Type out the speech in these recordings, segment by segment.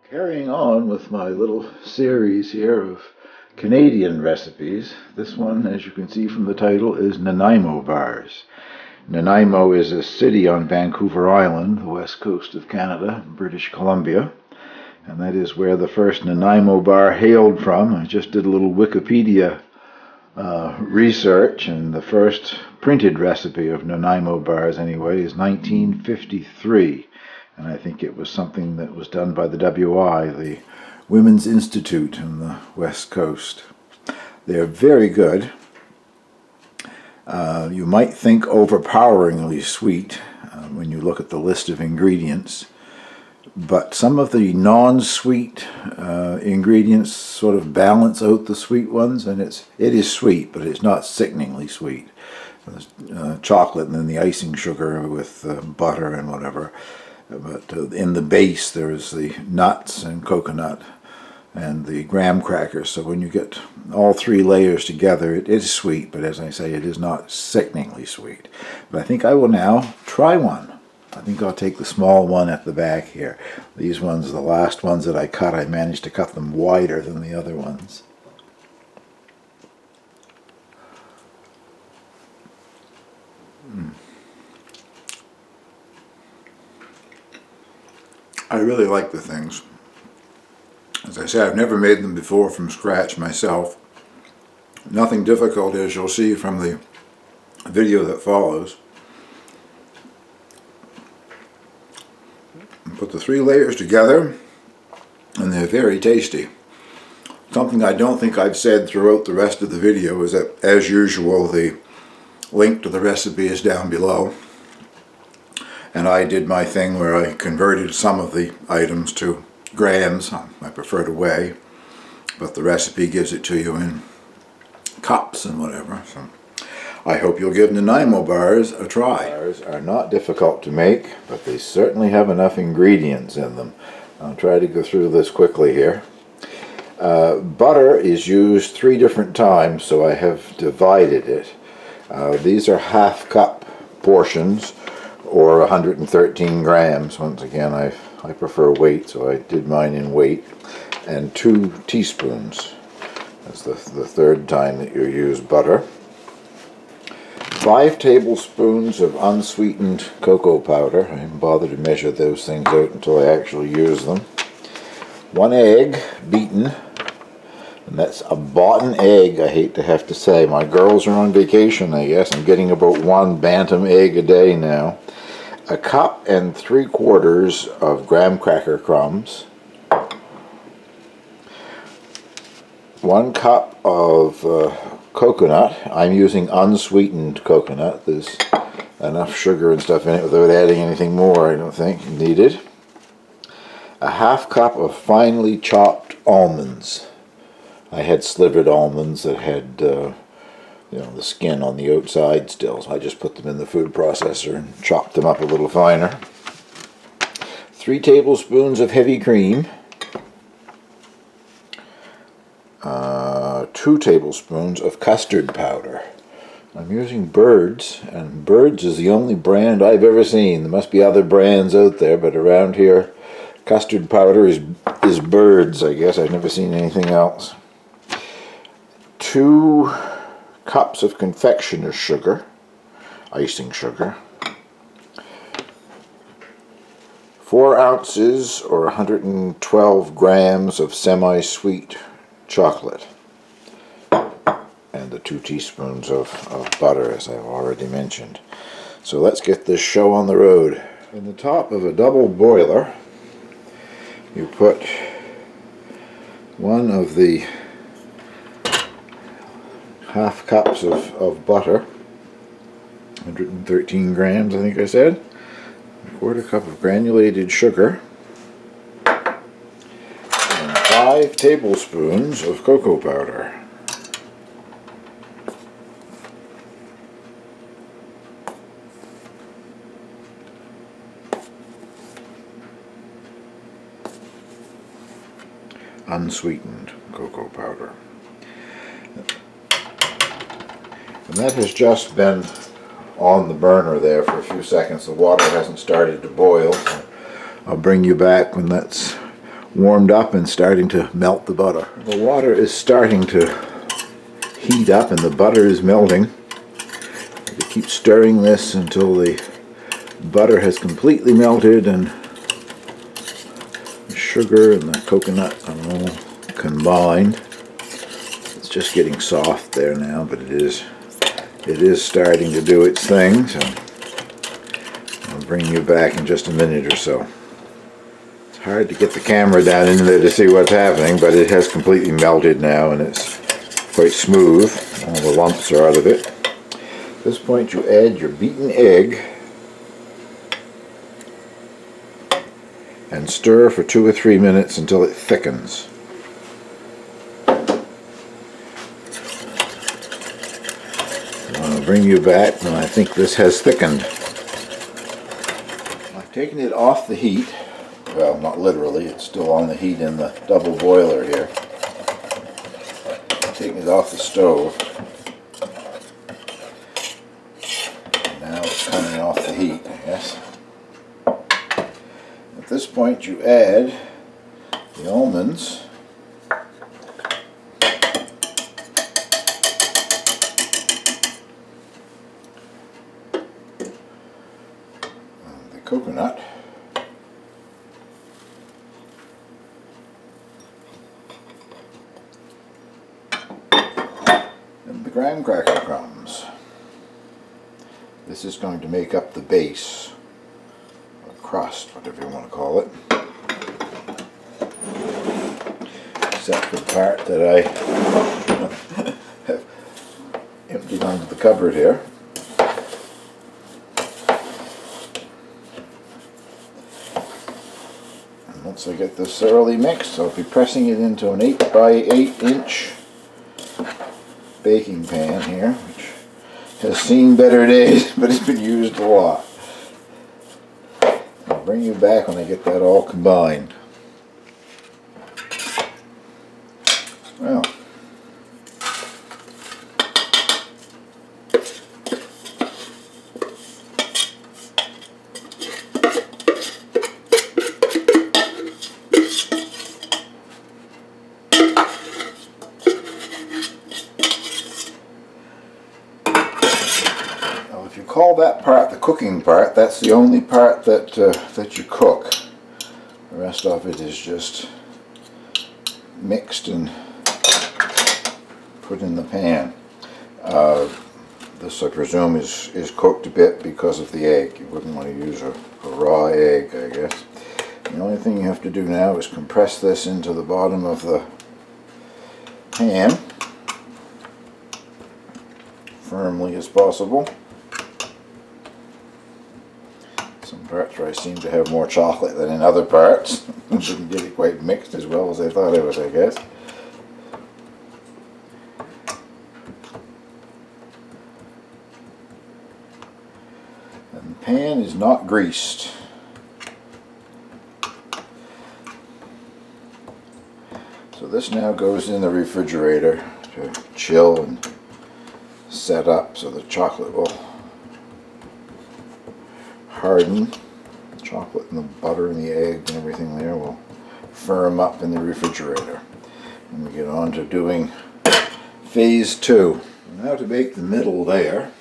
Carrying on with my little series here of Canadian recipes, this one, as you can see from the title, is Nanaimo Bars. Nanaimo is a city on Vancouver Island, the west coast of Canada, British Columbia, and that is where the first Nanaimo bar hailed from. I just did a little Wikipedia research, and the first printed recipe of Nanaimo bars, anyway, is 1953. And I think it was something that was done by the WI, the Women's Institute on the West Coast. They're very good. You might think overpoweringly sweet when you look at the list of ingredients, but some of the non-sweet ingredients sort of balance out the sweet ones, and it is sweet, but it's not sickeningly sweet. There's chocolate and then the icing sugar with butter and whatever. But in the base there is the nuts and coconut and the graham crackers. So when you get all three layers together, it is sweet, but as I say, it is not sickeningly sweet. But I think I will now try one. I think I'll take the small one at the back here. These ones, the last ones that I cut, I managed to cut them wider than the other ones. I really like the things. As I say, I've never made them before from scratch myself. Nothing difficult, as you'll see from the video that follows. Put the three layers together, and they're very tasty. Something I don't think I've said throughout the rest of the video is that, as usual, the link to the recipe is down below. And I did my thing where I converted some of the items to grams. I prefer to weigh, but the recipe gives it to you in cups and whatever. So I hope you'll give Nanaimo bars a try. Bars are not difficult to make, but they certainly have enough ingredients in them. I'll try to go through this quickly here. Butter is used 3 different times, so I have divided it. These are half-cup portions, or 113 grams. Once again, I prefer weight, so I did mine in weight. And 2 teaspoons. That's the third time that you use butter. 5 tablespoons of unsweetened cocoa powder. I didn't bother to measure those things out until I actually use them. 1 egg, beaten. And that's a boughten egg, I hate to have to say. My girls are on vacation, I guess. I'm getting about 1 bantam egg a day now. 1 cup and 3/4 of graham cracker crumbs. 1 cup of coconut. I'm using unsweetened coconut. There's enough sugar and stuff in it without adding anything more, I don't think, needed. 1/2 cup of finely chopped almonds. I had slivered almonds that had the skin on the outside still, so I just put them in the food processor and chopped them up a little finer. 3 tablespoons of heavy cream. 2 tablespoons of custard powder. I'm using Bird's, and Bird's is the only brand I've ever seen. There must be other brands out there, but around here, custard powder is Bird's, I guess. I've never seen anything else. 2 cups of confectioner's sugar, icing sugar. 4 ounces or 112 grams of semi-sweet chocolate. And the 2 teaspoons of butter, as I've already mentioned. So let's get this show on the road. In the top of a double boiler, you put 1 of the half cups of butter, 113 grams I think I said, 1/4 cup of granulated sugar, and 5 tablespoons of cocoa powder. Unsweetened cocoa powder. And that has just been on the burner there for a few seconds. The water hasn't started to boil. So I'll bring you back when that's warmed up and starting to melt the butter. The water is starting to heat up and the butter is melting. You keep stirring this until the butter has completely melted and the sugar and the coconut are all combined. It's just getting soft there now, but it is starting to do its thing. So I'll bring you back in just a minute or so. It's hard to get the camera down in there to see what's happening, but it has completely melted now and it's quite smooth. All the lumps are out of it. At this point you add your beaten egg and stir for 2 or 3 minutes until it thickens. I'll bring you back when I think this has thickened. I've taken it off the heat. Well, not literally, it's still on the heat in the double boiler here. Taking it off the stove. And now it's coming off the heat, I guess. At this point you add the almonds. And the coconut. And the graham cracker crumbs. This is going to make up the base. Crust, whatever you want to call it. Except for the part that I have emptied onto the cupboard here. And once I get this thoroughly mixed, I'll be pressing it into an 8 by 8 inch baking pan here, which has seen better days, but it's been used a lot. I'll bring you back when I get that all combined. Well, if you call that part the cooking part, that's the only part that you cook. The rest of it is just mixed and put in the pan. This, I presume, is cooked a bit because of the egg. You wouldn't want to use a raw egg, I guess. The only thing you have to do now is compress this into the bottom of the pan firmly as possible. Some parts where I seem to have more chocolate than in other parts. Didn't get it quite mixed as well as I thought it was, I guess. And the pan is not greased. So this now goes in the refrigerator to chill and set up so the chocolate will harden. The chocolate and the butter and the egg and everything there will firm up in the refrigerator. And we get on to doing phase 2. Now to bake the middle layer,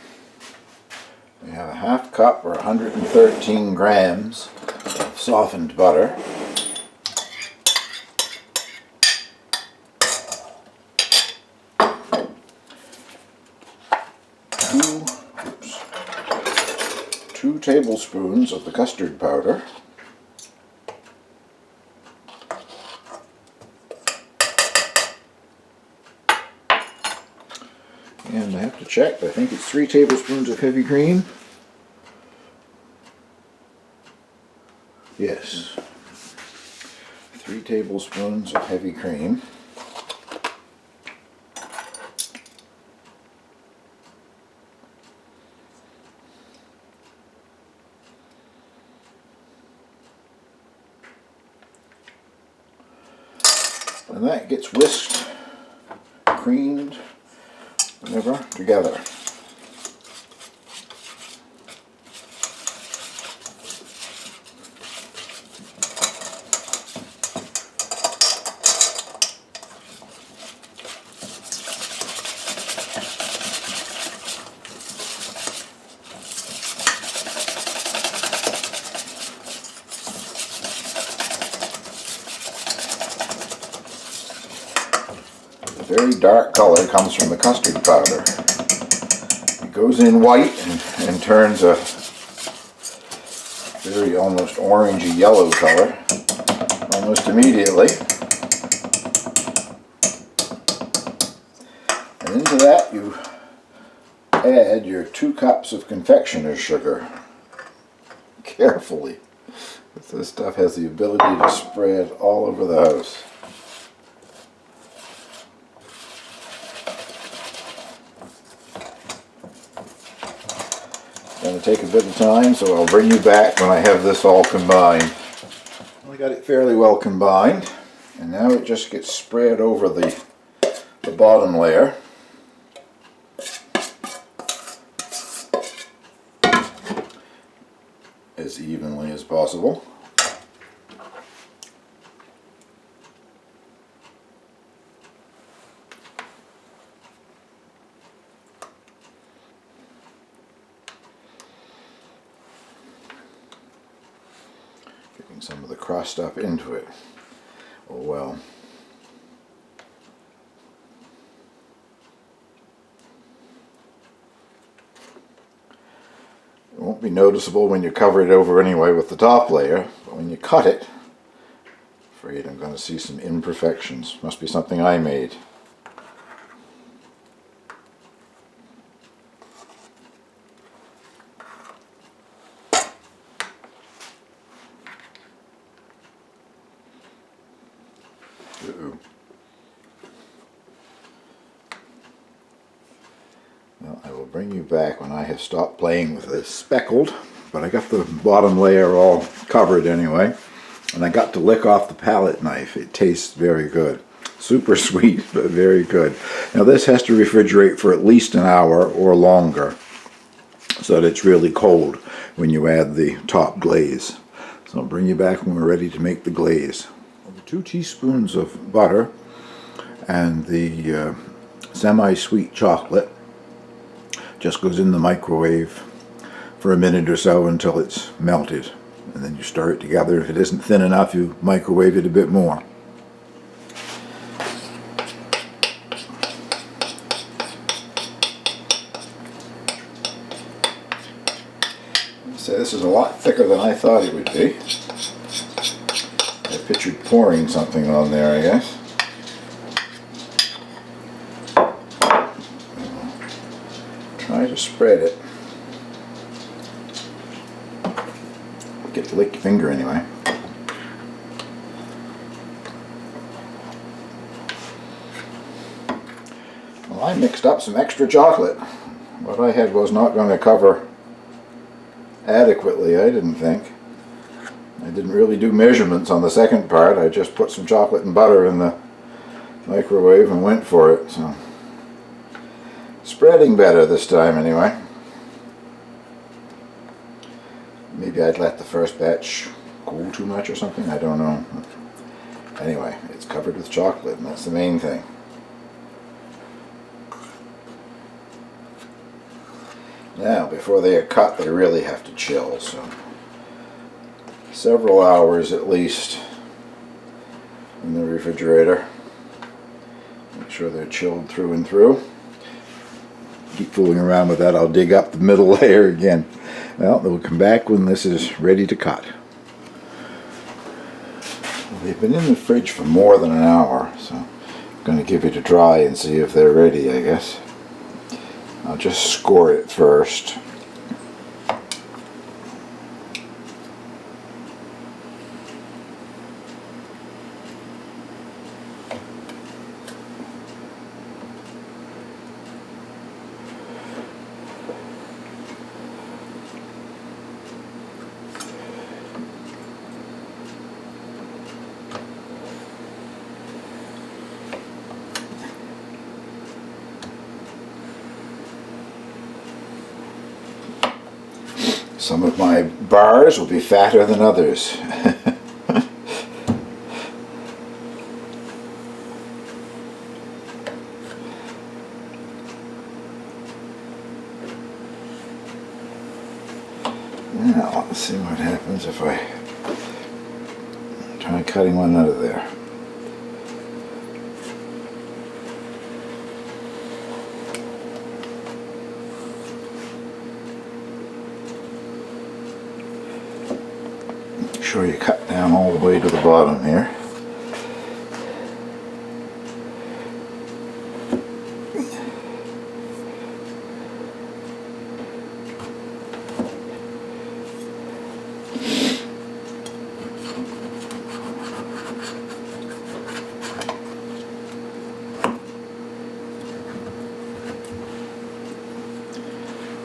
we have a half cup or 113 grams of softened butter. Two tablespoons of the custard powder. And I have to check, I think it's 3 tablespoons of heavy cream. Yes. 3 tablespoons of heavy cream. And that gets whisked, creamed, whatever, together. very dark color comes from the custard powder. It goes in white and turns a very almost orangey yellow color almost immediately. And into that you add your 2 cups of confectioner's sugar. Carefully. This stuff has the ability to spread all over the house. It's going to take a bit of time, so I'll bring you back when I have this all combined. I got it fairly well combined, and now it just gets spread over the bottom layer. As evenly as possible. Getting some of the crust up into it. Oh well. It won't be noticeable when you cover it over anyway with the top layer, but when you cut it, I'm afraid I'm going to see some imperfections. Must be something I made. Uh-oh. Well, I will bring you back when I have stopped playing with this. Speckled, but I got the bottom layer all covered anyway. And I got to lick off the palette knife. It tastes very good. Super sweet, but very good. Now this has to refrigerate for at least an hour or longer, so that it's really cold when you add the top glaze. So I'll bring you back when we're ready to make the glaze. 2 teaspoons of butter and the semi-sweet chocolate just goes in the microwave for a minute or so until it's melted, and then you stir it together. If it isn't thin enough, you microwave it a bit more. So this is a lot thicker than I thought it would be. I pictured pouring something on there, I guess. Try to spread it. Get to lick your finger anyway. Well, I mixed up some extra chocolate. What I had was not going to cover adequately, I didn't think. I didn't really do measurements on the second part. I just put some chocolate and butter in the microwave and went for it. So spreading better this time anyway. Maybe I'd let the first batch cool too much or something, I don't know. Anyway, it's covered with chocolate and that's the main thing. Now, before they are cut, they really have to chill, so several hours at least in the refrigerator. Make sure they're chilled through and through. Keep fooling around with that, I'll dig up the middle layer again. Well, they'll come back when this is ready to cut. Well, they've been in the fridge for more than an hour, so I'm going to give it a try and see if they're ready, I guess. I'll just score it first. Some of my bars will be fatter than others. Now, let's see what happens if I try cutting one out of there. sure you cut down all the way to the bottom here.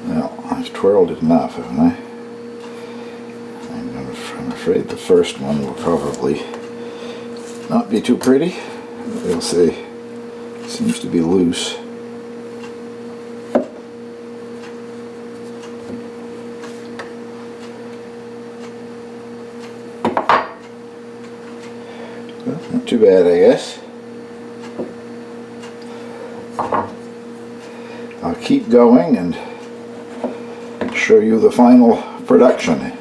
Now, I've twirled it enough, haven't I? I'm afraid the first one will probably not be too pretty. They'll say it seems to be loose. Well, not too bad, I guess. I'll keep going and show you the final production.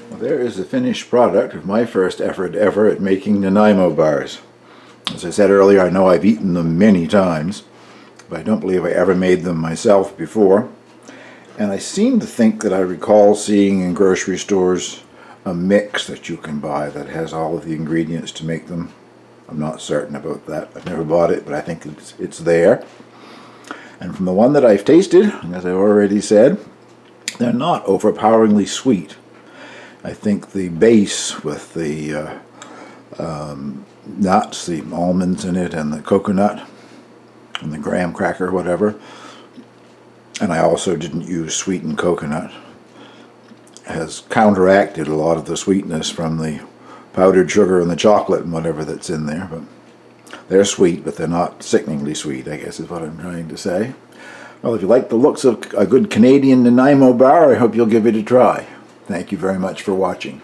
Well, there is the finished product of my first effort ever at making Nanaimo bars. As I said earlier, I know I've eaten them many times, but I don't believe I ever made them myself before. And I seem to think that I recall seeing in grocery stores a mix that you can buy that has all of the ingredients to make them. I'm not certain about that. I've never bought it, but I think it's there. And from the one that I've tasted, as I already said, they're not overpoweringly sweet. I think the base with the nuts, the almonds in it, and the coconut, and the graham cracker, whatever, and I also didn't use sweetened coconut, has counteracted a lot of the sweetness from the powdered sugar and the chocolate and whatever that's in there. But they're sweet, but they're not sickeningly sweet, I guess is what I'm trying to say. Well, if you like the looks of a good Canadian Nanaimo bar, I hope you'll give it a try. Thank you very much for watching.